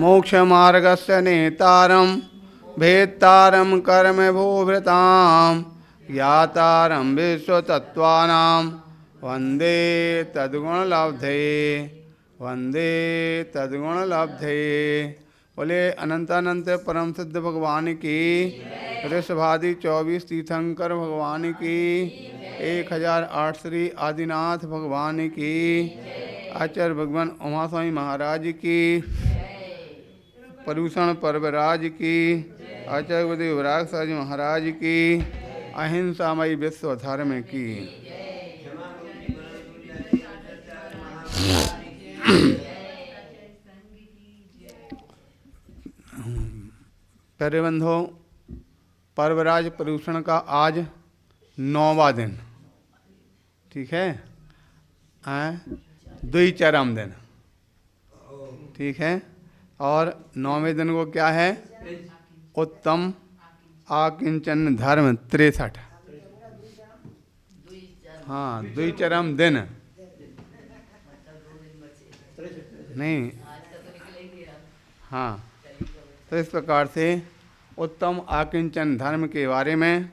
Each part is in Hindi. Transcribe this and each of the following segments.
मोक्षमार्गस्य नेतारं भेत्तारं कर्मभूभृतां ज्ञातारं विश्वतत्त्वानां वन्दे तद्गुणलब्धे वन्दे तद्गुणलब्धे। बोले अनंतानंत परम सिद्ध भगवान की, ऋषभादि 24 तीर्थंकर भगवान की, 1008 श्री आदिनाथ भगवान की, आचार्य भगवान उमा स्वामी महाराज की, पर्यूषण पर्वराज की, आचार्य गुरुदेव विराग साज महाराज की, अहिंसामयी विश्व धर्म की। प्यारे बंधो, पर्वराज पर्यूषण का आज 9वां दिन, ठीक है, द्विचरम दिन, ठीक है। और 9वें दिन को क्या है? उत्तम आकिंचन धर्म 63। हाँ, द्विचरम दिन नहीं, हाँ। तो इस प्रकार से उत्तम आकिंचन धर्म के बारे में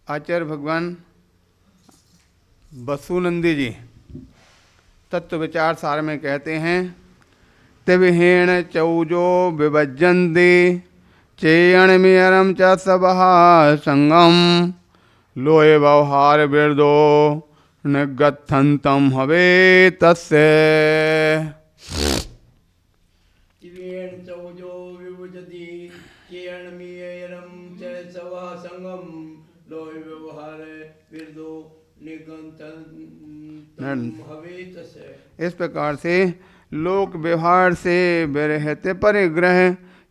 आचार्य भगवान वसुनंदी जी तत्व विचार सार में कहते हैं, तिविहीण चौजो विभज्यन्ति चेयणमियरम च सबः संगम लोये व्यवहार विरदो निगत्थन्तं हवे तस्य। इस प्रकार से लोक व्यवहार से विरहित परिग्रह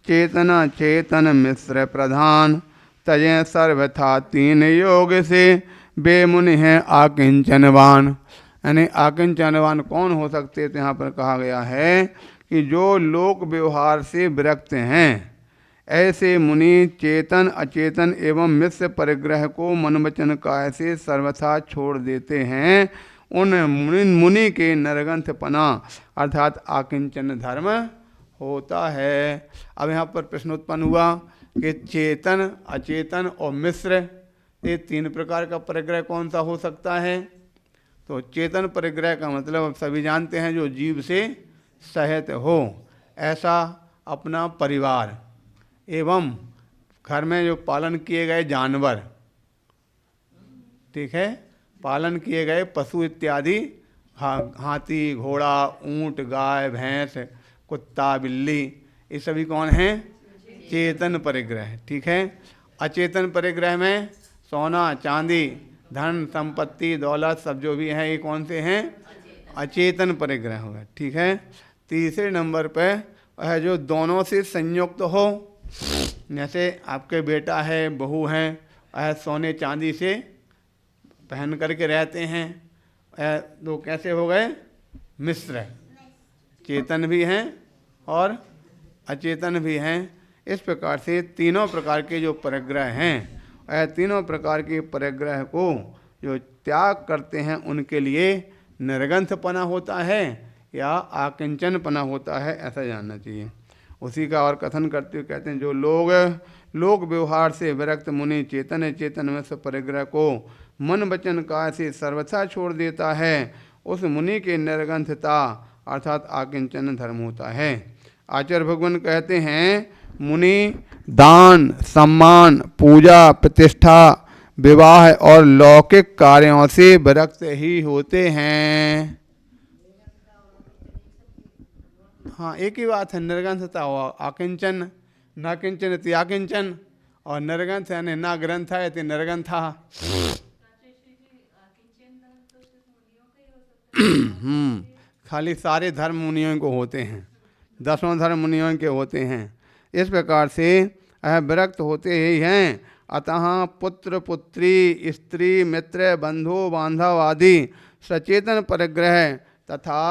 चेतना चेतन मिश्र प्रधान तजय सर्वथा तीन योग से बेमुनि है आकिंचनवान। यानी आकिंचनवान कौन हो सकते? तो यहाँ पर कहा गया है कि जो लोक व्यवहार से विरक्त हैं, ऐसे मुनि चेतन अचेतन एवं मिश्र परिग्रह को मन वचन काय से सर्वथा छोड़ देते हैं। उन मुनि के नरगंथपना अर्थात आकिंचन धर्म होता है। अब यहाँ पर प्रश्न उत्पन्न हुआ कि चेतन अचेतन और मिश्र, ये 3 प्रकार का परिग्रह कौन सा हो सकता है? तो चेतन परिग्रह का मतलब अब सभी जानते हैं, जो जीव से सहित हो, ऐसा अपना परिवार एवं घर में जो पालन किए गए जानवर, ठीक है, पालन किए गए पशु इत्यादि, हाथी घोड़ा ऊंट गाय भैंस कुत्ता बिल्ली, ये सभी कौन हैं? चेतन परिग्रह, ठीक है। अचेतन परिग्रह में सोना चांदी धन संपत्ति दौलत सब जो भी है, ये कौन से हैं? अचेतन परिग्रह हो गए, ठीक है। तीसरे नंबर पे वह जो दोनों से संयुक्त हो, जैसे आपके बेटा है बहू हैं, वह सोने चांदी से पहन करके रहते हैं, तो कैसे हो गए? मिश्र, चेतन भी हैं और अचेतन भी हैं। इस प्रकार से तीनों प्रकार के जो परिग्रह हैं, वह तीनों प्रकार के परिग्रह को जो त्याग करते हैं, उनके लिए निर्गंथपना होता है या आकिंचनपना होता है, ऐसा जानना चाहिए। उसी का और कथन करते हुए कहते हैं, जो लोक व्यवहार से विरक्त मुनि चेतन चेतन में से परिग्रह को मन वचन काय से सर्वथा छोड़ देता है, उस मुनि के निर्गंथता अर्थात आकिंचन धर्म होता है। आचार्य भगवान कहते हैं, मुनि दान सम्मान पूजा प्रतिष्ठा विवाह और लौकिक कार्यों से विरक्त ही होते हैं। हाँ, एक ही बात है, निर्ग्रंथता और आकिंचन, न किंचन इति आकिंचन, और निर्ग्रंथ यानी न ग्रंथ है इति निर्ग्रंथा। खाली सारे धर्म मुनियों को होते हैं, 10 धर्म मुनियों के होते हैं। इस प्रकार से यह विरक्त होते ही हैं। अतः पुत्र पुत्री स्त्री मित्र बंधु बांधव आदि सचेतन परिग्रह तथा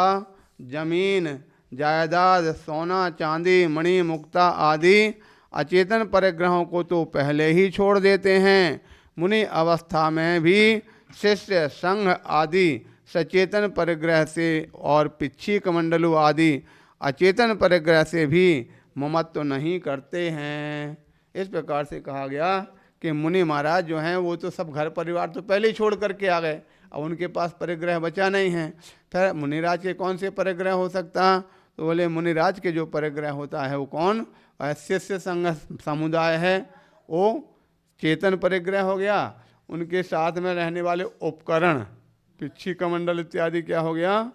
जमीन जायदाद सोना चांदी मणि मुक्ता आदि अचेतन परिग्रहों को तो पहले ही छोड़ देते हैं। मुनि अवस्था में भी शिष्य संघ आदि सचेतन परिग्रह से और पिच्छी कमंडलु आदि अचेतन परिग्रह से भी ममत्व नहीं करते हैं। इस प्रकार से कहा गया कि मुनि महाराज जो हैं वो तो सब घर परिवार तो पहले ही छोड़ करके आ गए, अब उनके पास परिग्रह बचा नहीं है। फिर मुनिराज के कौन से परिग्रह हो सकता? तो बोले मुनिराज के जो परिग्रह होता है वो कौन? शिष्य संघ समुदाय है, वो चेतन परिग्रह हो गया। उनके साथ में रहने वाले उपकरण पिच्छी कमंडल इत्यादि क्या हो गया?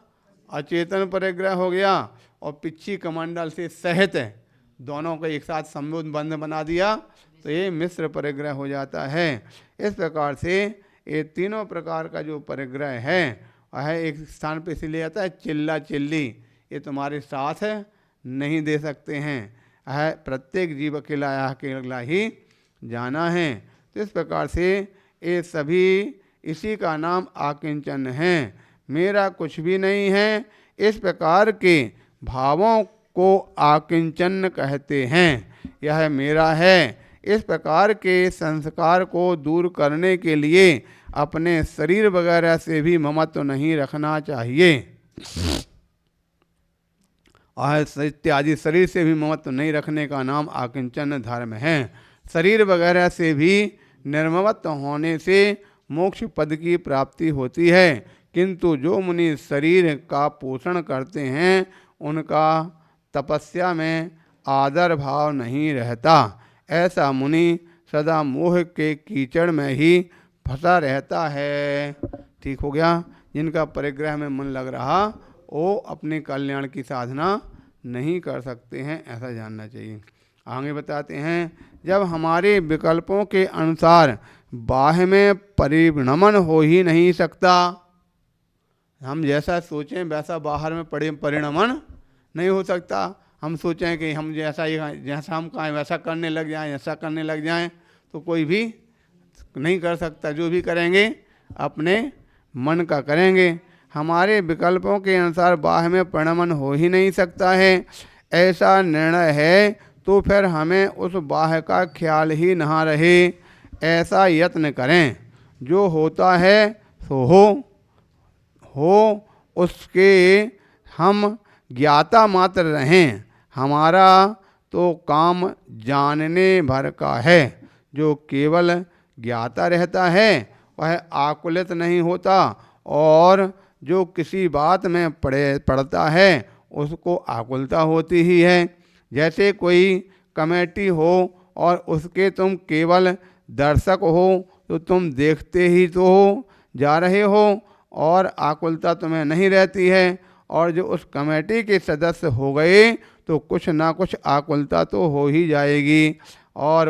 अचेतन परिग्रह हो गया। और पिच्छी कमंडल से सहित दोनों को एक साथ संबंध बना दिया तो ये मिश्र परिग्रह हो जाता है। इस प्रकार से ये तीनों प्रकार का जो परिग्रह है वह एक स्थान पे इसलिए आता है चिल्ला चिल्ली, ये तुम्हारे साथ नहीं दे सकते हैं, है प्रत्येक जीव अकेला ही जाना है। तो इस प्रकार से ये सभी इसी का नाम आकिंचन है, मेरा कुछ भी नहीं है। इस प्रकार के भावों को आकिंचन कहते हैं। यह मेरा है, इस प्रकार के संस्कार को दूर करने के लिए अपने शरीर वगैरह से भी ममत्व नहीं रखना चाहिए। और इत्यादि शरीर से भी ममत्व नहीं रखने का नाम आकिंचन धर्म है। शरीर वगैरह से भी निर्ममत्व होने से मोक्ष पद की प्राप्ति होती है, किंतु जो मुनि शरीर का पोषण करते हैं उनका तपस्या में आदर भाव नहीं रहता। ऐसा मुनि सदा मोह के कीचड़ में ही फंसा रहता है। ठीक हो गया? जिनका परिग्रह में मन लग रहा वो अपने कल्याण की साधना नहीं कर सकते हैं, ऐसा जानना चाहिए। आगे बताते हैं, जब हमारे विकल्पों के अनुसार बाह्य में परिणमन हो ही नहीं सकता, हम जैसा सोचें वैसा बाहर में परिणमन नहीं हो सकता। हम सोचें कि हम जैसा हम कहें वैसा करने लग जाएं, ऐसा करने लग जाएं, तो कोई भी नहीं कर सकता। जो भी करेंगे अपने मन का करेंगे। हमारे विकल्पों के अनुसार बाह्य में परिणमन हो ही नहीं सकता है, ऐसा निर्णय है तो फिर हमें उस बाह्य का ख्याल ही ना रहे। ऐसा यत्न करें जो होता है सो हो उसके हम ज्ञाता मात्र रहें। हमारा तो काम जानने भर का है। जो केवल ज्ञाता रहता है वह आकुलित नहीं होता, और जो किसी बात में पड़ता है उसको आकुलता होती ही है। जैसे कोई कमेटी हो और उसके तुम केवल दर्शक हो तो तुम देखते ही तो जा रहे हो और आकुलता तुम्हें नहीं रहती है, और जो उस कमेटी के सदस्य हो गए तो कुछ ना कुछ आकुलता तो हो ही जाएगी, और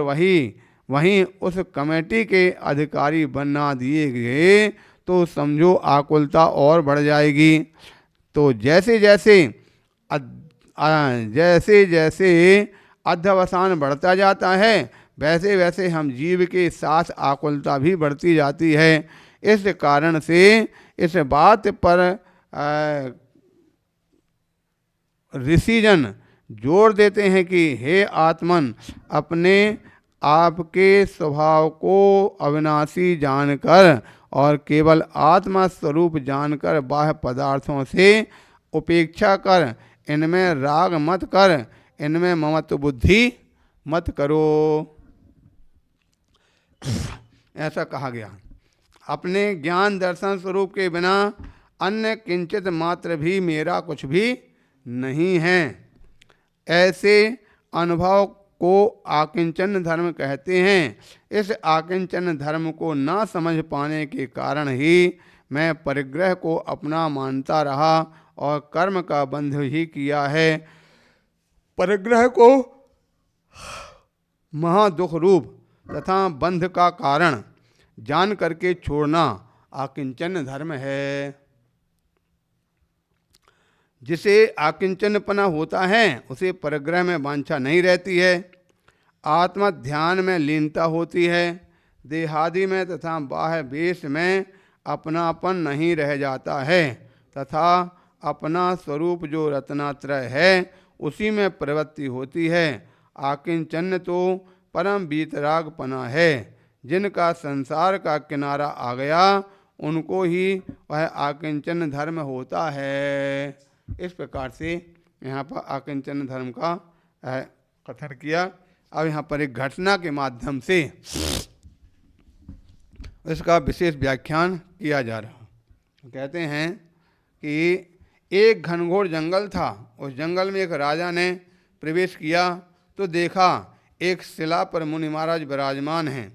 वहीं उस कमेटी के अधिकारी बना दिए गए तो समझो आकुलता और बढ़ जाएगी। तो जैसे जैसे अध्यवसान बढ़ता जाता है वैसे वैसे हम जीव के साथ आकुलता भी बढ़ती जाती है। इस कारण से इस बात पर ऋषिजन जोर देते हैं कि हे आत्मन, अपने आपके स्वभाव को अविनाशी जानकर और केवल आत्मा स्वरूप जानकर बाह्य पदार्थों से उपेक्षा कर, इनमें राग मत कर, इनमें ममत्व बुद्धि मत करो। ऐसा कहा गया। अपने ज्ञान दर्शन स्वरूप के बिना अन्य किंचित मात्र भी मेरा कुछ भी नहीं है। ऐसे अनुभव को आकिंचन धर्म कहते हैं। इस आकिंचन धर्म को ना समझ पाने के कारण ही मैं परिग्रह को अपना मानता रहा और कर्म का बंध ही किया है। परिग्रह को महादुख रूप तथा बंध का कारण जान करके छोड़ना आकिंचन धर्म है। जिसे आकिंचनपना होता है उसे परिग्रह में वांछा नहीं रहती है। आत्मा ध्यान में लीनता होती है। देहादि में तथा बाह्य वेश में अपनापन नहीं रह जाता है तथा अपना स्वरूप जो रत्नात्रय है उसी में प्रवृत्ति होती है। आकिंचन तो परम वीतरागपना है। जिनका संसार का किनारा आ गया उनको ही वह आकिंचन धर्म होता है। इस प्रकार से यहाँ पर आकिंचन धर्म का कथन किया। अब यहाँ पर एक घटना के माध्यम से इसका विशेष व्याख्यान किया जा रहा। कहते हैं कि एक घनघोर जंगल था। उस जंगल में एक राजा ने प्रवेश किया तो देखा एक शिला पर मुनि महाराज विराजमान हैं।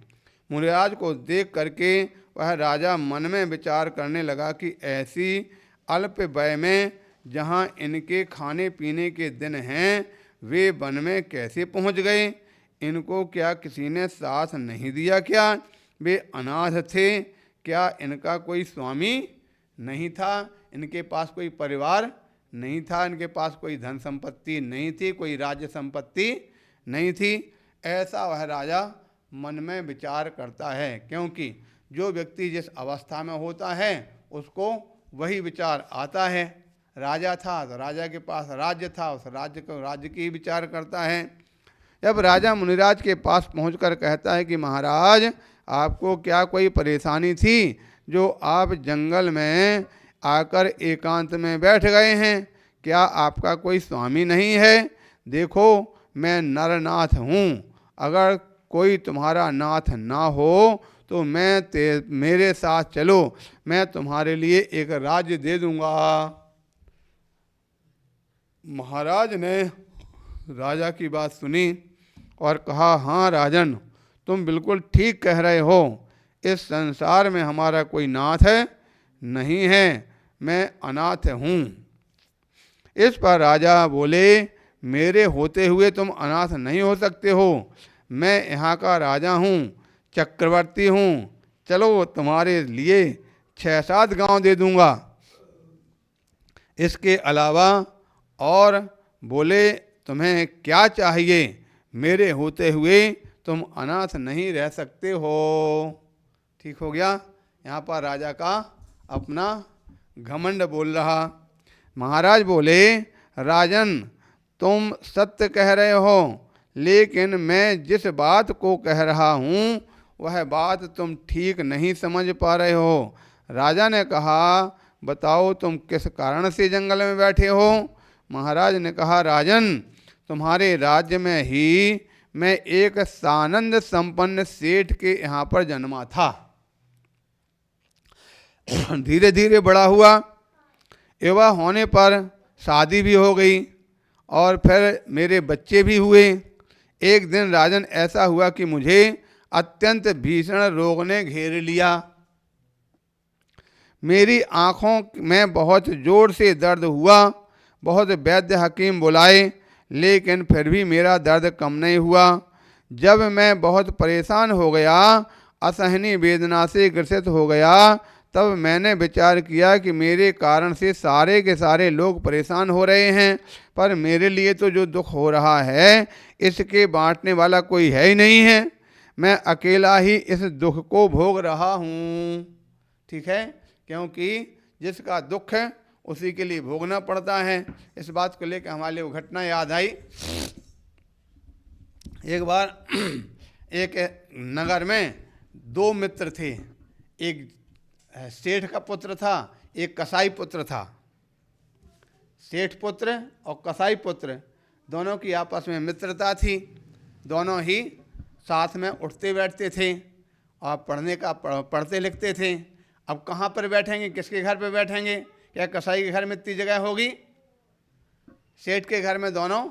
मुनिराज को देख करके वह राजा मन में विचार करने लगा कि ऐसी अल्प व्यय में जहाँ इनके खाने पीने के दिन हैं, वे वन में कैसे पहुँच गए? इनको क्या किसी ने साथ नहीं दिया क्या? वे अनाथ थे क्या? इनका कोई स्वामी नहीं था? इनके पास कोई परिवार नहीं था? इनके पास कोई धन संपत्ति नहीं थी? कोई राज्य संपत्ति नहीं थी? ऐसा वह राजा मन में विचार करता है, क्योंकि जो व्यक्ति जिस अवस्था में होता है उसको वही विचार आता है। राजा था तो राजा के पास राज्य था, उस राज्य की विचार करता है। जब राजा मुनिराज के पास पहुंचकर कहता है कि महाराज, आपको क्या कोई परेशानी थी जो आप जंगल में आकर एकांत में बैठ गए हैं? क्या आपका कोई स्वामी नहीं है? देखो, मैं नरनाथ हूँ, अगर कोई तुम्हारा नाथ ना हो तो मेरे साथ चलो, मैं तुम्हारे लिए एक राज्य दे दूंगा। महाराज ने राजा की बात सुनी और कहा, हाँ राजन, तुम बिल्कुल ठीक कह रहे हो। इस संसार में हमारा कोई नाथ है नहीं है, मैं अनाथ हूँ। इस पर राजा बोले, मेरे होते हुए तुम अनाथ नहीं हो सकते हो। मैं यहाँ का राजा हूँ, चक्रवर्ती हूँ। चलो, तुम्हारे लिए 6-7 गांव दे दूंगा। इसके अलावा और बोले, तुम्हें क्या चाहिए? मेरे होते हुए तुम अनाथ नहीं रह सकते हो। ठीक हो गया। यहाँ पर राजा का अपना घमंड बोल रहा। महाराज बोले, राजन, तुम सत्य कह रहे हो, लेकिन मैं जिस बात को कह रहा हूँ वह बात तुम ठीक नहीं समझ पा रहे हो। राजा ने कहा, बताओ तुम किस कारण से जंगल में बैठे हो? महाराज ने कहा, राजन, तुम्हारे राज्य में ही मैं एक सानंद संपन्न सेठ के यहाँ पर जन्मा था। धीरे धीरे बड़ा हुआ, युवा होने पर शादी भी हो गई और फिर मेरे बच्चे भी हुए। एक दिन राजन, ऐसा हुआ कि मुझे अत्यंत भीषण रोग ने घेर लिया। मेरी आँखों में बहुत जोर से दर्द हुआ। बहुत वैद्य हकीम बुलाए, लेकिन फिर भी मेरा दर्द कम नहीं हुआ। जब मैं बहुत परेशान हो गया, असहनीय वेदना से ग्रसित हो गया, तब मैंने विचार किया कि मेरे कारण से सारे के सारे लोग परेशान हो रहे हैं, पर मेरे लिए तो जो दुख हो रहा है इसके बांटने वाला कोई है ही नहीं है। मैं अकेला ही इस दुख को भोग रहा हूँ। ठीक है, क्योंकि जिसका दुख है उसी के लिए भोगना पड़ता है। इस बात को लेकर हमारे वो घटना याद आई। एक बार एक नगर में 2 मित्र थे। एक सेठ का पुत्र था, एक कसाई पुत्र था। सेठ पुत्र और कसाई पुत्र दोनों की आपस में मित्रता थी। दोनों ही साथ में उठते बैठते थे और पढ़ते लिखते थे। अब कहाँ पर बैठेंगे, किसके घर पर बैठेंगे? क्या कसाई के घर में इतनी जगह होगी? सेठ के घर में दोनों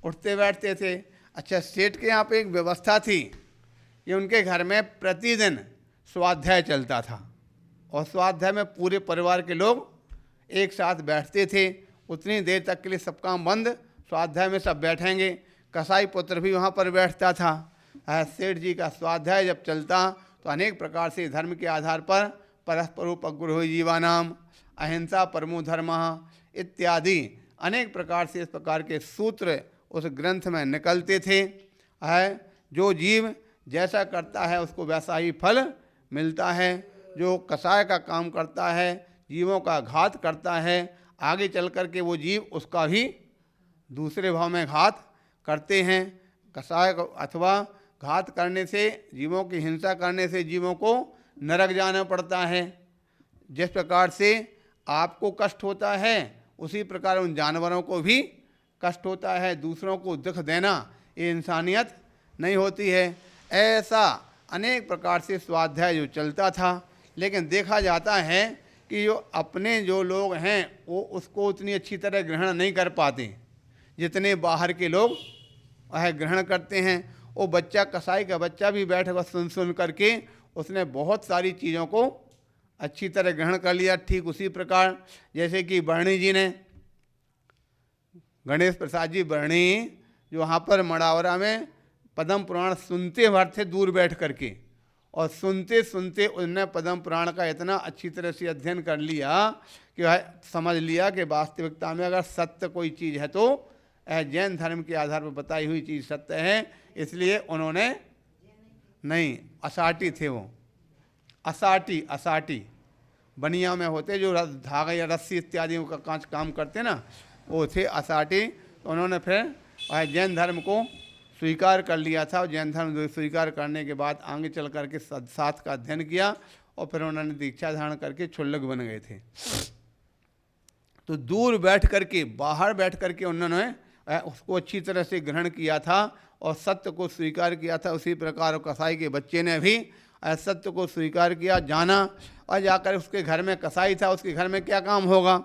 उठते बैठते थे। अच्छा, सेठ के यहाँ पे एक व्यवस्था थी कि उनके घर में प्रतिदिन स्वाध्याय चलता था और स्वाध्याय में पूरे परिवार के लोग एक साथ बैठते थे। उतनी देर तक के लिए सब काम बंद, स्वाध्याय में सब बैठेंगे। कसाई पुत्र भी वहाँ पर बैठता था। सेठ जी का स्वाध्याय जब चलता तो अनेक प्रकार से धर्म के आधार पर परस्परोपगुरो जीवानाम, अहिंसा परमो धर्मः इत्यादि अनेक प्रकार से इस प्रकार के सूत्र उस ग्रंथ में निकलते थे। जो जीव जैसा करता है उसको वैसा ही फल मिलता है। जो कसाय का काम करता है, जीवों का घात करता है, आगे चल कर के वो जीव उसका भी दूसरे भाव में घात करते हैं। कसाय को अथवा घात करने से, जीवों की हिंसा करने से जीवों को नरक जाना पड़ता है। जिस प्रकार से आपको कष्ट होता है उसी प्रकार उन जानवरों को भी कष्ट होता है। दूसरों को दुख देना ये इंसानियत नहीं होती है। ऐसा अनेक प्रकार से स्वाध्याय जो चलता था, लेकिन देखा जाता है कि जो अपने जो लोग हैं वो उसको उतनी अच्छी तरह ग्रहण नहीं कर पाते जितने बाहर के लोग वह ग्रहण करते हैं। वो बच्चा, कसाई का बच्चा भी बैठ कर सुन करके उसने बहुत सारी चीज़ों को अच्छी तरह ग्रहण कर लिया। ठीक उसी प्रकार जैसे कि बरणी जी ने, गणेश प्रसाद जी बरणी, जो वहाँ पर मड़ावरा में पद्म पुराण सुनते भर थे दूर बैठ करके, और सुनते सुनते उन्होंने पद्म पुराण का इतना अच्छी तरह से अध्ययन कर लिया कि वह समझ लिया कि वास्तविकता में अगर सत्य कोई चीज़ है तो जैन धर्म के आधार पर बताई हुई चीज़ सत्य है। इसलिए उन्होंने नहीं, असाटी थे वो, असाटी बनिया में होते जो धागा या रस्सी इत्यादि का काम करते ना, वो थे असाटी। तो उन्होंने फिर जैन धर्म को स्वीकार कर लिया था, और जैन धर्म स्वीकार करने के बाद आगे चल करके साथ का अध्ययन किया, और फिर उन्होंने दीक्षा धारण करके क्षुल्लक बन गए थे। तो दूर बैठ करके, बाहर बैठ करके उन्होंने उसको अच्छी तरह से ग्रहण किया था और सत्य को स्वीकार किया था। उसी प्रकार कसाई के बच्चे ने भी सत्य को स्वीकार किया, जाना, और जाकर उसके घर में कसाई था, उसके घर में क्या काम होगा,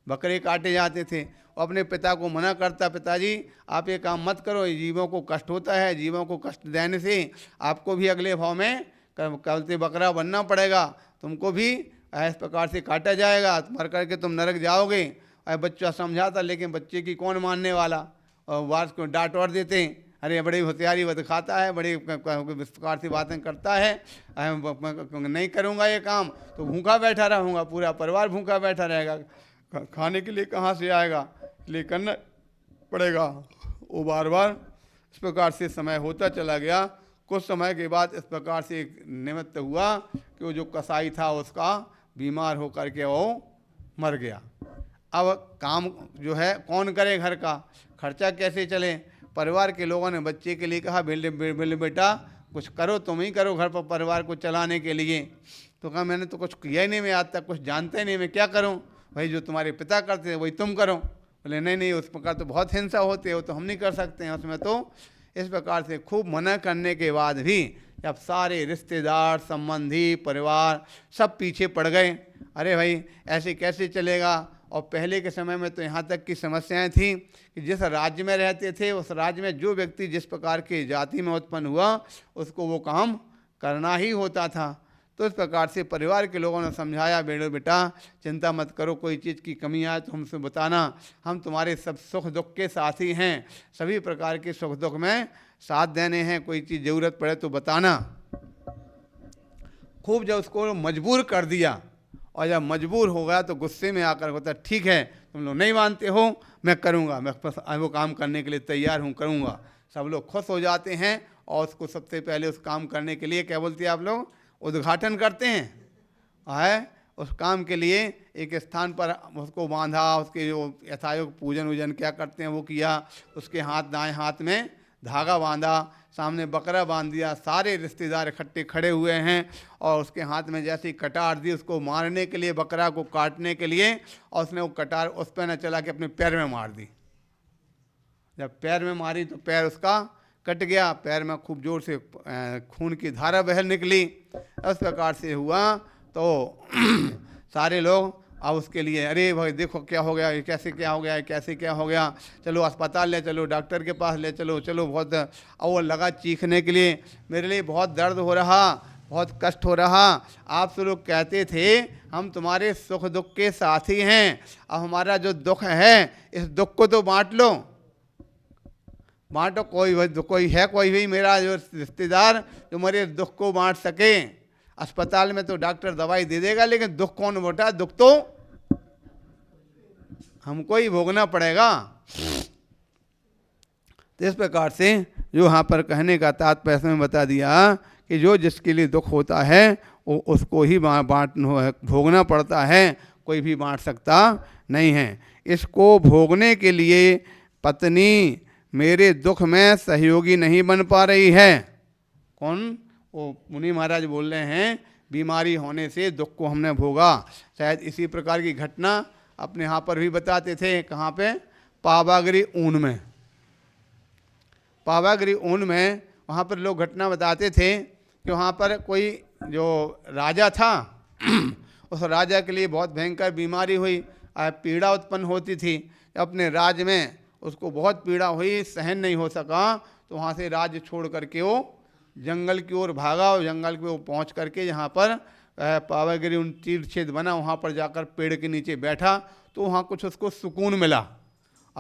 बकरे काटे जाते थे। वो अपने पिता को मना करता, पिताजी आप ये काम मत करो, ये जीवों को कष्ट होता है, जीवों को कष्ट देने से आपको भी अगले भाव में कलते बकरा बनना पड़ेगा, तुमको भी इस प्रकार से काटा जाएगा, मर करके तुम नरक जाओगे। और बच्चा समझाता, लेकिन बच्चे की कौन मानने वाला, और वार्स को डांट और देते हैं, अरे बड़ी होशियारी वो दिखाता है, बड़ी इस प्रकार से बातें करता है, नहीं करूँगा ये काम तो भूखा बैठा रहूँगा, पूरा परिवार भूखा बैठा रहेगा, खाने के लिए कहाँ से आएगा, इसलिए करना पड़ेगा। वो बार बार इस प्रकार से समय होता चला गया। कुछ समय के बाद इस प्रकार से एक निमित्त हुआ कि वो जो कसाई था उसका बीमार होकर के वो मर गया। अब काम जो है कौन करे, घर का खर्चा कैसे चले। परिवार के लोगों ने बच्चे के लिए कहा, बेटा कुछ करो, तुम ही करो घर पर परिवार को चलाने के लिए। तो कहा मैंने तो कुछ किया ही नहीं, मैं आज तक कुछ जानते ही नहीं, मैं क्या करूं, भाई जो तुम्हारे पिता करते हैं वही तुम करो। बोले नहीं, उस प्रकार तो बहुत हिंसा होती है, वो तो हम नहीं कर सकते हैं उसमें। तो इस प्रकार से खूब मना करने के बाद भी जब सारे रिश्तेदार, संबंधी, परिवार सब पीछे पड़ गए, अरे भाई ऐसे कैसे चलेगा। और पहले के समय में तो यहाँ तक की समस्याएं थी कि जिस राज्य में रहते थे उस राज्य में जो व्यक्ति जिस प्रकार के जाति में उत्पन्न हुआ उसको वो काम करना ही होता था। तो इस प्रकार से परिवार के लोगों ने समझाया, बेटा चिंता मत करो, कोई चीज़ की कमी आए तो हमसे बताना, हम तुम्हारे सब सुख दुख के साथी हैं, सभी प्रकार के सुख दुख में साथ देने हैं, कोई चीज़ ज़रूरत पड़े तो बताना। खूब जब उसको मजबूर कर दिया, और जब मजबूर हो गया तो गुस्से में आकर होता, ठीक है तुम लोग नहीं मानते हो, मैं करूँगा, मैं वो काम करने के लिए तैयार हूँ, करूँगा। सब लोग खुश हो जाते हैं और उसको सबसे पहले उस काम करने के लिए क्या बोलते हैं आप लोग, उद्घाटन करते हैं। उस काम के लिए एक स्थान पर उसको बांधा, उसके जो यथायोग पूजन वूजन क्या करते हैं वो किया, उसके दाएं हाथ में धागा बांधा, सामने बकरा बांध दिया, सारे रिश्तेदार इकट्ठे खड़े हुए हैं, और उसके हाथ में जैसी कटार दी उसको मारने के लिए, बकरा को काटने के लिए, और उसने वो कटार उस पर न चला के अपने पैर में मार दी। जब पैर में मारी तो पैर उसका कट गया, पैर में खूब जोर से खून की धारा बह निकली। इस प्रकार से हुआ तो सारे लोग अब उसके लिए, अरे भाई देखो क्या हो गया, कैसे क्या हो गया, कैसे क्या हो गया, चलो अस्पताल ले चलो, डॉक्टर के पास ले चलो, चलो बहुत। और वो लगा चीखने के लिए, मेरे लिए बहुत दर्द हो रहा, बहुत कष्ट हो रहा, आप सब लोग कहते थे हम तुम्हारे सुख दुख के साथी हैं, अब हमारा जो दुख है इस दुख को तो बांट लो, बांटो, कोई है कोई भी मेरा जो रिश्तेदार जो मेरे दुख को बांट सके। अस्पताल में तो डॉक्टर दवाई दे देगा, लेकिन दुख कौन बांटा, दुख तो हमको ही भोगना पड़ेगा। तो इस प्रकार से जो यहाँ पर कहने का तात्पर्य में बता दिया कि जो जिसके लिए दुख होता है वो उसको ही भोगना पड़ता है, कोई भी बांट सकता नहीं है। इसको भोगने के लिए पत्नी मेरे दुख में सहयोगी नहीं बन पा रही है। कौन? वो मुनि महाराज बोल रहे हैं, बीमारी होने से दुख को हमने भोगा। शायद इसी प्रकार की घटना अपने यहाँ पर भी बताते थे। कहाँ पे? पावागरी ऊन में। पावागढ़ ऊन में वहाँ पर लोग घटना बताते थे कि वहाँ पर कोई जो राजा था उस राजा के लिए बहुत भयंकर बीमारी हुई, पीड़ा उत्पन्न होती थी। अपने राज्य में उसको बहुत पीड़ा हुई, सहन नहीं हो सका, तो वहाँ से राज्य छोड़ करके वो जंगल की ओर भागा और जंगल के ओर पहुँच करके जहाँ पर पावागढ़ उन तीर्थ क्षेत्र बना वहाँ पर जाकर पेड़ के नीचे बैठा, तो वहाँ कुछ उसको सुकून मिला।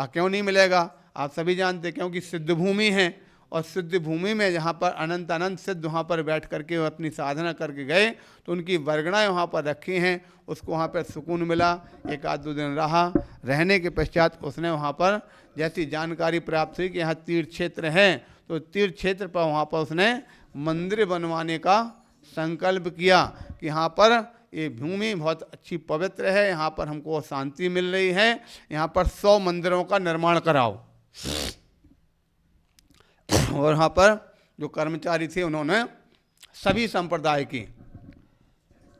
क्यों नहीं मिलेगा, आप सभी जानते, क्योंकि सिद्ध भूमि है, और सिद्ध भूमि में जहाँ पर अनंत अनंत सिद्ध वहाँ पर बैठ करके अपनी साधना करके गए, तो उनकी वर्गणाएँ वहाँ पर रखी हैं, उसको वहाँ पर सुकून मिला। एक आध दो दिन रहा, रहने के पश्चात उसने वहाँ पर जैसी जानकारी प्राप्त हुई कि यहाँ तीर्थ क्षेत्र है, तो तीर्थ क्षेत्र पर वहाँ पर उसने मंदिर बनवाने का संकल्प किया कि यहाँ पर ये भूमि बहुत अच्छी पवित्र है, यहाँ पर हमको शांति मिल रही है, यहाँ पर 100 मंदिरों का निर्माण कराओ। और यहाँ पर जो कर्मचारी थे उन्होंने सभी संप्रदाय की,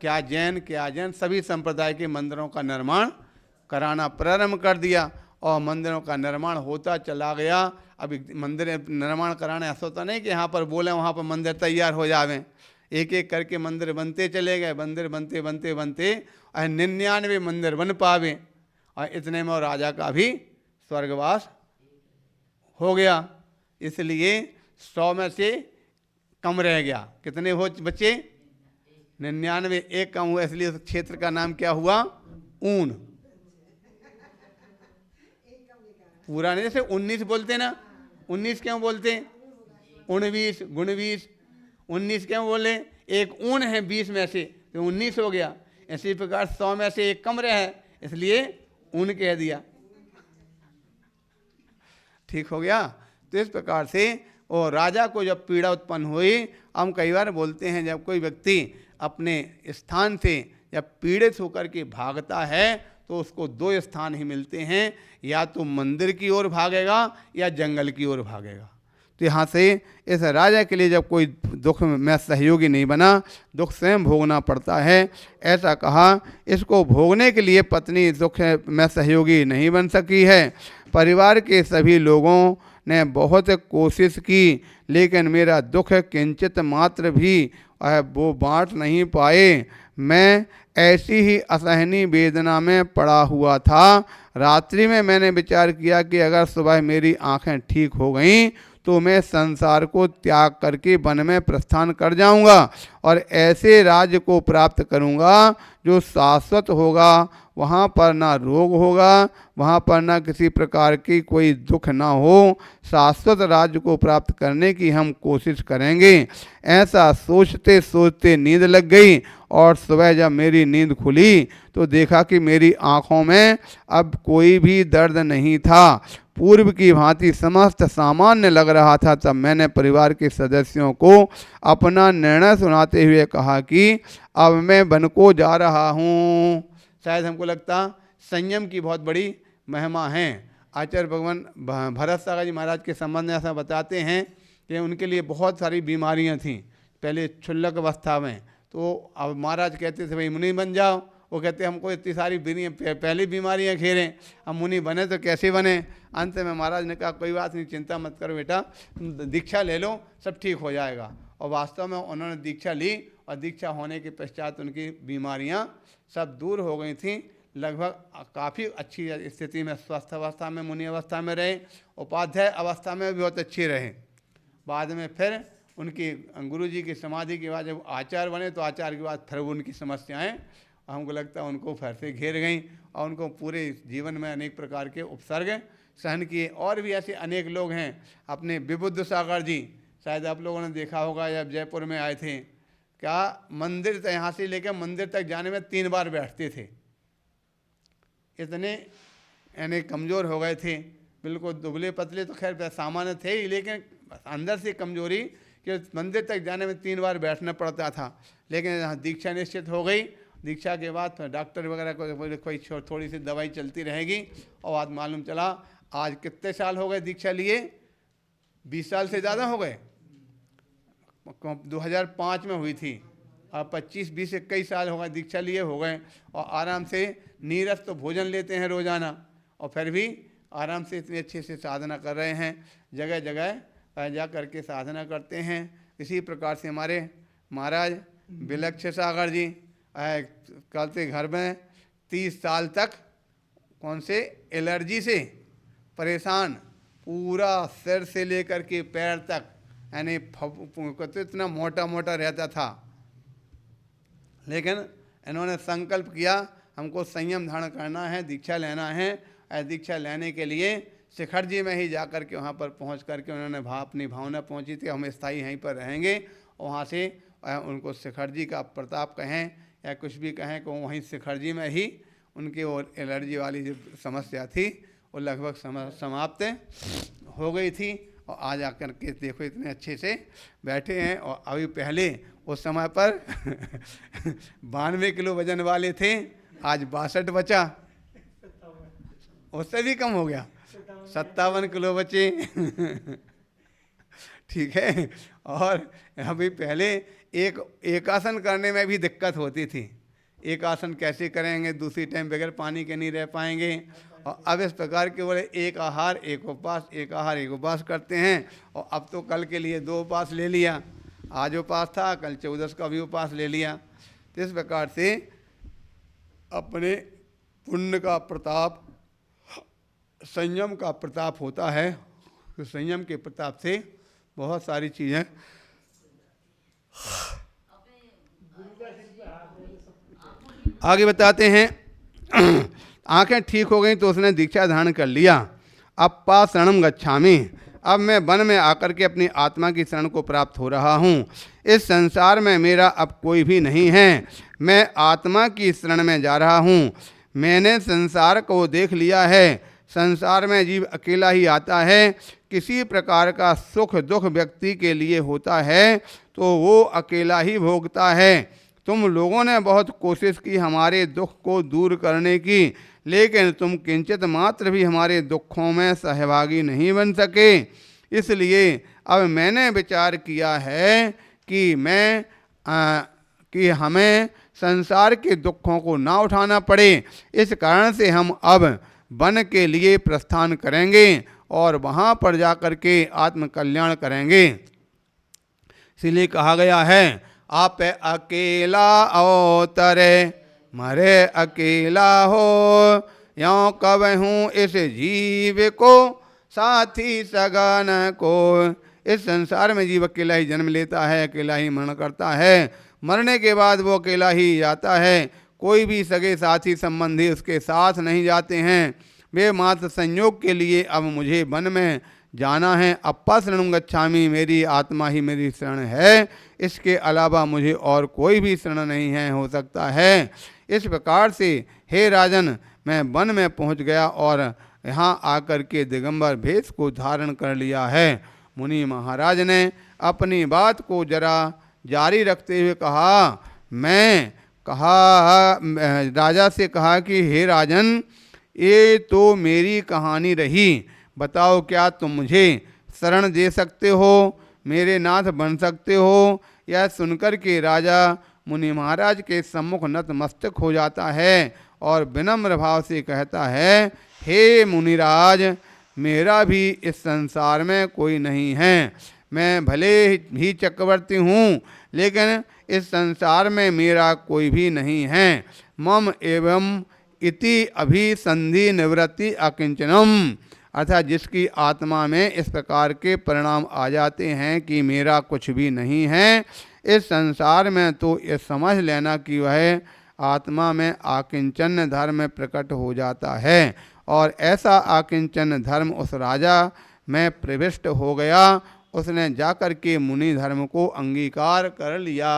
क्या जैन सभी संप्रदाय के मंदिरों का निर्माण कराना प्रारंभ कर दिया, और मंदिरों का निर्माण होता चला गया। अभी मंदिर निर्माण कराना ऐसा होता नहीं कि यहाँ पर बोले वहाँ पर मंदिर तैयार हो जावें, एक एक करके मंदिर बनते चले गए, मंदिर बनते बनते बनते 99 मंदिर बन पावे, और इतने में राजा का भी स्वर्गवास हो गया। इसलिए 100 में से कम रह गया, कितने हो बचे 99, एक कम हुआ, इसलिए उस क्षेत्र का नाम क्या हुआ, ऊन। पूरा नहीं, जैसे 19 बोलते ना, 19 क्यों बोलते, 19 19 19 क्यों बोले, एक ऊन है 20 में से तो 19 हो गया। इसी प्रकार 100 में से एक कम रहे, इसलिए ऊन कह दिया, ठीक हो गया। तो इस प्रकार से और राजा को जब पीड़ा उत्पन्न हुई, हम कई बार बोलते हैं जब कोई व्यक्ति अपने स्थान से जब पीड़ित होकर के भागता है तो उसको 2 स्थान ही मिलते हैं, या तो मंदिर की ओर भागेगा या जंगल की ओर भागेगा। तो यहाँ से इस राजा के लिए जब कोई दुख में सहयोगी नहीं बना, दुख स्वयं भोगना पड़ता है। ऐसा कहा, इसको भोगने के लिए पत्नी दुख में सहयोगी नहीं बन सकी है। परिवार के सभी लोगों ने बहुत कोशिश की, लेकिन मेरा दुख किंचित मात्र भी वो बांट नहीं पाए। मैं ऐसी ही असहनीय वेदना में पड़ा हुआ था। रात्रि में मैंने विचार किया कि अगर सुबह मेरी आंखें ठीक हो गईं तो मैं संसार को त्याग करके वन में प्रस्थान कर जाऊंगा और ऐसे राज्य को प्राप्त करूंगा जो शाश्वत होगा। वहाँ पर ना रोग होगा, वहाँ पर ना किसी प्रकार की कोई दुख ना हो। शाश्वत राज्य को प्राप्त करने की हम कोशिश करेंगे। ऐसा सोचते सोचते नींद लग गई और सुबह जब मेरी नींद खुली तो देखा कि मेरी आँखों में अब कोई भी दर्द नहीं था, पूर्व की भांति समस्त सामान्य लग रहा था। तब मैंने परिवार के सदस्यों को अपना निर्णय सुनाते हुए कहा कि अब मैं वन को जा रहा हूँ। शायद हमको लगता संयम की बहुत बड़ी महिमा है। आचार्य भगवान भरत सागर जी महाराज के संबंध में ऐसा बताते हैं कि उनके लिए बहुत सारी बीमारियां थीं पहले क्षुल्लक अवस्था में। तो अब महाराज कहते थे भाई मुनि बन जाओ, वो कहते हमको इतनी सारी पहली बीमारियां घेरें, हम मुनि बने तो कैसे बने। अंत में महाराज ने कहा कोई बात नहीं, चिंता मत करो बेटा, दीक्षा ले लो, सब ठीक हो जाएगा। और वास्तव में उन्होंने दीक्षा ली और दीक्षा होने के पश्चात उनकी बीमारियां सब दूर हो गई थीं। लगभग काफ़ी अच्छी स्थिति में, स्वस्थ अवस्था में, मुनि अवस्था में रहे, उपाध्याय अवस्था में भी बहुत अच्छे रहे। बाद में फिर उनकी गुरु जी की समाधि के बाद जब आचार्य बने तो आचार्य के बाद फिर उनकी समस्याएं हमको लगता है उनको फिर से घेर गई और उनको पूरे जीवन में अनेक प्रकार के उपसर्ग सहन किए। और भी ऐसे अनेक लोग हैं। अपने विबुद्ध सागर जी, शायद आप लोगों ने देखा होगा, जब जयपुर में आए थे, क्या मंदिर तक, यहाँ से लेकर मंदिर तक जाने में 3 बार बैठते थे। इतने यानी कमज़ोर हो गए थे, बिल्कुल दुबले पतले, तो खैर सामान्य थे ही, लेकिन अंदर से कमजोरी कि मंदिर तक जाने में 3 बार बैठना पड़ता था। लेकिन यहाँ दीक्षा निश्चित हो गई, दीक्षा के बाद तो डॉक्टर वगैरह को कोई थोड़ी सी दवाई चलती रहेगी। और आज मालूम चला आज कितने साल हो गए दीक्षा लिए, 20 साल से ज़्यादा हो गए। 2005 में हुई थी, अब 25 20 21 साल हो गए दीक्षा लिए हो गए। और आराम से नीरस तो भोजन लेते हैं रोज़ाना, और फिर भी आराम से इतने अच्छे से साधना कर रहे हैं। जगह जगह जा करके साधना करते हैं। इसी प्रकार से हमारे महाराज विलक्ष सागर जी कहते घर में 30 साल तक कौन से एलर्जी से परेशान, पूरा सिर से लेकर के पैर तक, यानी कहते इतना मोटा मोटा रहता था। लेकिन इन्होंने संकल्प किया हमको संयम धारण करना है, दीक्षा लेना है। दीक्षा लेने के लिए शिखर जी में ही जा कर के वहाँ पर पहुँच करके उन्होंने अपनी भावना पहुँची थी हम स्थायी यहीं पर रहेंगे। और वहाँ से उनको शिखर जी का प्रताप कहें या कुछ भी कहें कि वहीं शिखर जी में ही उनकी और एलर्जी वाली जो समस्या थी वो लगभग समाप्त हो गई थी। और आज आकर के देखो इतने अच्छे से बैठे हैं। और अभी पहले उस समय पर 92 किलो वजन वाले थे, आज 62 बचा, उससे भी कम हो गया, 57 किलो बचे। ठीक है। और अभी पहले एक आसन करने में भी दिक्कत होती थी, एक आसन कैसे करेंगे, दूसरी टाइम बगैर पानी के नहीं रह पाएंगे। और अब इस प्रकार के बोले एक आहार एक उपवास, एक आहार एक उपवास करते हैं। और अब तो कल के लिए 2 उपवास ले लिया, आज उपवास था, कल 14 का भी उपवास ले लिया। तो इस प्रकार से अपने पुण्य का प्रताप, संयम का प्रताप होता है। तो संयम के प्रताप से बहुत सारी चीज़ें आगे बताते हैं। आंखें ठीक हो गई तो उसने दीक्षा धारण कर लिया। अप्पा शरणम गच्छामि, अब मैं वन में आकर के अपनी आत्मा की शरण को प्राप्त हो रहा हूँ। इस संसार में मेरा अब कोई भी नहीं है, मैं आत्मा की शरण में जा रहा हूँ। मैंने संसार को देख लिया है, संसार में जीव अकेला ही आता है। किसी प्रकार का सुख दुख व्यक्ति के लिए होता है तो वो अकेला ही भोगता है। तुम लोगों ने बहुत कोशिश की हमारे दुख को दूर करने की, लेकिन तुम किंचित मात्र भी हमारे दुखों में सहभागी नहीं बन सके। इसलिए अब मैंने विचार किया है कि हमें संसार के दुखों को ना उठाना पड़े। इस कारण से हम अब वन के लिए प्रस्थान करेंगे और वहाँ पर जा कर के आत्मकल्याण करेंगे। इसलिए कहा गया है आप अकेला अवतरे मरे अकेला हो, यों कहूँ इस जीव को साथी सगा न को। इस संसार में जीव अकेला ही जन्म लेता है, अकेला ही मरण करता है, मरने के बाद वो अकेला ही जाता है। कोई भी सगे साथी संबंधी उसके साथ नहीं जाते हैं। वे मात्र संयोग के लिए अब मुझे वन में जाना है। अप्पा शरणं गच्छामि, मेरी आत्मा ही मेरी शरण है, इसके अलावा मुझे और कोई भी शरण नहीं है हो सकता है। इस प्रकार से हे राजन, मैं वन में पहुंच गया और यहाँ आकर के दिगंबर भेष को धारण कर लिया है। मुनि महाराज ने अपनी बात को जरा जारी रखते हुए राजा से कहा कि हे राजन, ये तो मेरी कहानी रही, बताओ क्या तुम मुझे शरण दे सकते हो, मेरे नाथ बन सकते हो। यह सुनकर के राजा मुनि महाराज के सम्मुख नतमस्तक हो जाता है और विनम्र भाव से कहता है, हे मुनिराज, मेरा भी इस संसार में कोई नहीं है। मैं भले ही चक्रवर्ती हूँ, लेकिन इस संसार में मेरा कोई भी नहीं है। मम एवं इति अभिसंधि निवृत्ति अकिंचनम, अर्थात जिसकी आत्मा में इस प्रकार के परिणाम आ जाते हैं कि मेरा कुछ भी नहीं है इस संसार में, तो ये समझ लेना कि वह आत्मा में आकिंचन धर्म प्रकट हो जाता है। और ऐसा आकिंचन धर्म उस राजा में प्रविष्ट हो गया। उसने जाकर के मुनि धर्म को अंगीकार कर लिया।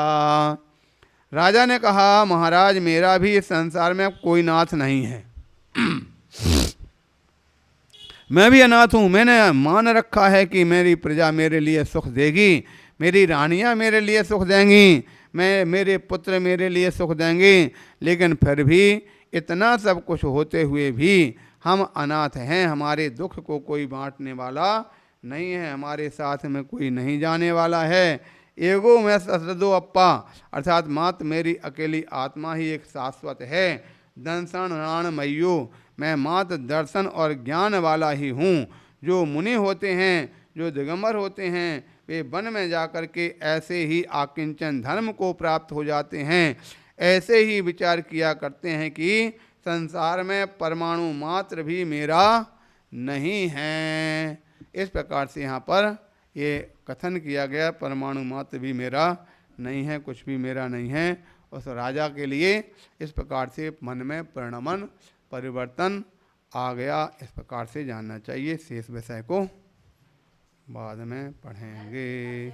राजा ने कहा, महाराज, मेरा भी इस संसार में कोई नाथ नहीं है। मैं भी अनाथ हूँ। मैंने मान रखा है कि मेरी प्रजा मेरे लिए सुख देगी, मेरी रानियाँ मेरे लिए सुख देंगी, मेरे पुत्र मेरे लिए सुख देंगे, लेकिन फिर भी इतना सब कुछ होते हुए भी हम अनाथ हैं। हमारे दुख को कोई बांटने वाला नहीं है, हमारे साथ में कोई नहीं जाने वाला है। एगो मैं ससदो अप्पा, अर्थात मात्र मेरी अकेली आत्मा ही एक शाश्वत है। दंसन राण मय्यो, मैं मात्र दर्शन और ज्ञान वाला ही हूँ। जो मुनि होते हैं, जो दिगंबर होते हैं वे वन में जाकर के ऐसे ही आकिंचन धर्म को प्राप्त हो जाते हैं। ऐसे ही विचार किया करते हैं कि संसार में परमाणु मात्र भी मेरा नहीं है। इस प्रकार से यहाँ पर ये कथन किया गया, परमाणु मात्र भी मेरा नहीं है, कुछ भी मेरा नहीं है। उस राजा के लिए इस प्रकार से मन में परिणमन परिवर्तन आ गया, इस प्रकार से जानना चाहिए। शेष विषय को बाद में पढ़ेंगे।